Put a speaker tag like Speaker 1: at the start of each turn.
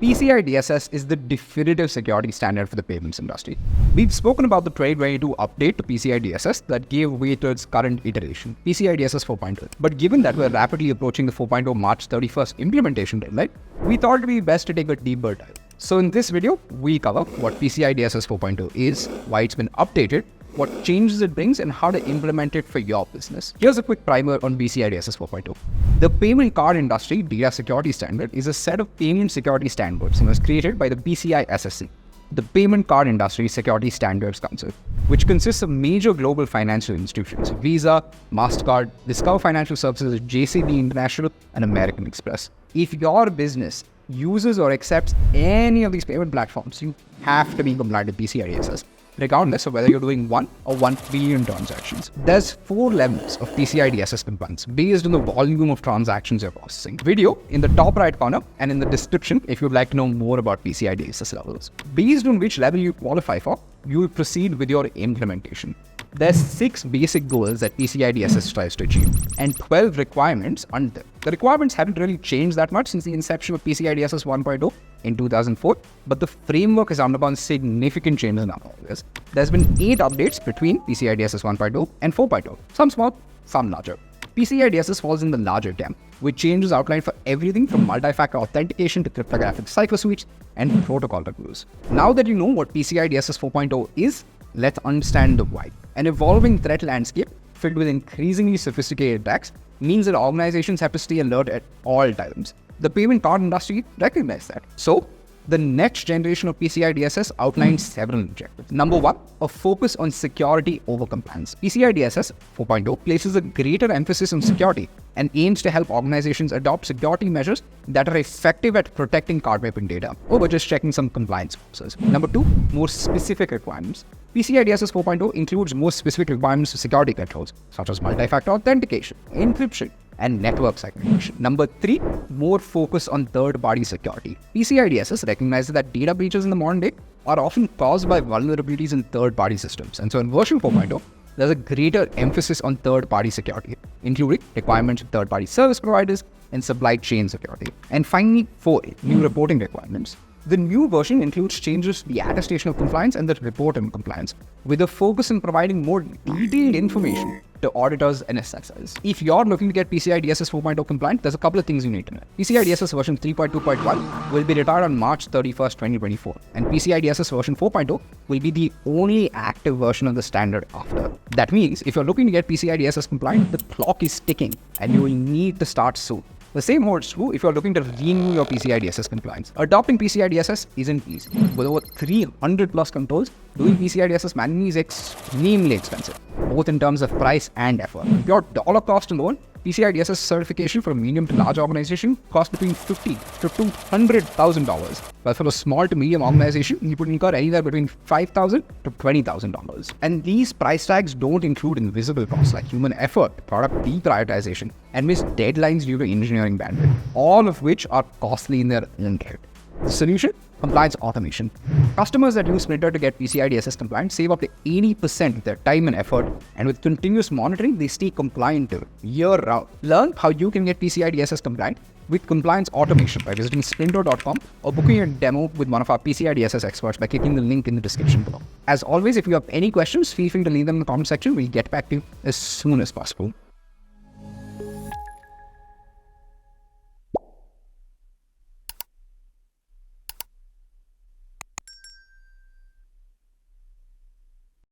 Speaker 1: PCI DSS is the definitive security standard for the payments industry. We've spoken about the 2022 update to PCI DSS that gave way to its current iteration, PCI DSS 4.0. But given that we're rapidly approaching the 4.0 March 31st implementation deadline, we thought it would be best to take a deeper dive. So in this video, we cover what PCI DSS 4.0 is, why it's been updated, what changes it brings, and how to implement it for your business. Here's a quick primer on PCI DSS 4.0. The payment card industry data security standard is a set of payment security standards and was created by the PCI SSC, the Payment Card Industry Security Standards Council, which consists of major global financial institutions, Visa, MasterCard, Discover Financial Services, JCB International, and American Express. If your business uses or accepts any of these payment platforms, you have to be compliant with PCI DSS, regardless of whether you're doing 1 or 1 billion transactions. There's 4 levels of PCI DSS compliance based on the volume of transactions you're processing. Video in the top right corner and in the description if you'd like to know more about PCI DSS levels. Based on which level you qualify for, you will proceed with your implementation. There's 6 basic goals that PCI DSS tries to achieve and 12 requirements under them. The requirements haven't really changed that much since the inception of PCI DSS 1.0 in 2004, but the framework has undergone significant changes in all this. There's been 8 updates between PCI DSS 1.0 and 4.0, some small, some larger. PCI DSS falls in the larger camp, with changes outlined for everything from multi-factor authentication to cryptographic cipher suites and protocol reviews. Now that you know what PCI DSS 4.0 is, let's understand the why. An evolving threat landscape filled with increasingly sophisticated attacks means that organizations have to stay alert at all times. The payment card industry recognizes that. So, the next generation of PCI DSS outlines several objectives. Number 1, a focus on security over compliance. PCI DSS 4.0 places a greater emphasis on security and aims to help organizations adopt security measures that are effective at protecting card payment data over just checking some compliance boxes. Number 2, more specific requirements. PCI DSS 4.0 includes more specific requirements for security controls, such as multi-factor authentication, encryption, and network segmentation. Number 3, more focus on third-party security. PCI DSS recognizes that data breaches in the modern day are often caused by vulnerabilities in third-party systems. And so in version 4.0, there's a greater emphasis on third-party security, including requirements of third-party service providers and supply chain security. And finally, 4, new reporting requirements. The new version includes changes to the attestation of compliance and the report on compliance, with a focus on providing more detailed information to auditors and assessors. If you're looking to get PCI DSS 4.0 compliant, there's a couple of things you need to know. PCI DSS version 3.2.1 will be retired on March 31st, 2024, and PCI DSS version 4.0 will be the only active version of the standard after. That means if you're looking to get PCI DSS compliant, the clock is ticking and you will need to start soon. The same holds true if you're looking to renew your PCI DSS compliance. Adopting PCI DSS isn't easy. With over 300 plus controls, doing PCI DSS manually is extremely expensive, both in terms of price and effort. Your dollar cost alone, PCI DSS certification for a medium to large organization costs between $50,000 to $200,000. But for a small to medium organization, you would incur anywhere between $5,000 to $20,000. And these price tags don't include invisible costs like human effort, product deprioritization, and missed deadlines due to engineering bandwidth, all of which are costly in their own right. The solution? Compliance automation. Customers that use Sprinto to get PCI DSS compliant save up to 80% of their time and effort, and with continuous monitoring, they stay compliant year-round. Learn how you can get PCI DSS compliant with compliance automation by visiting sprinto.com or booking a demo with one of our PCI DSS experts by clicking the link in the description below. As always, if you have any questions, feel free to leave them in the comment section. We'll get back to you as soon as possible.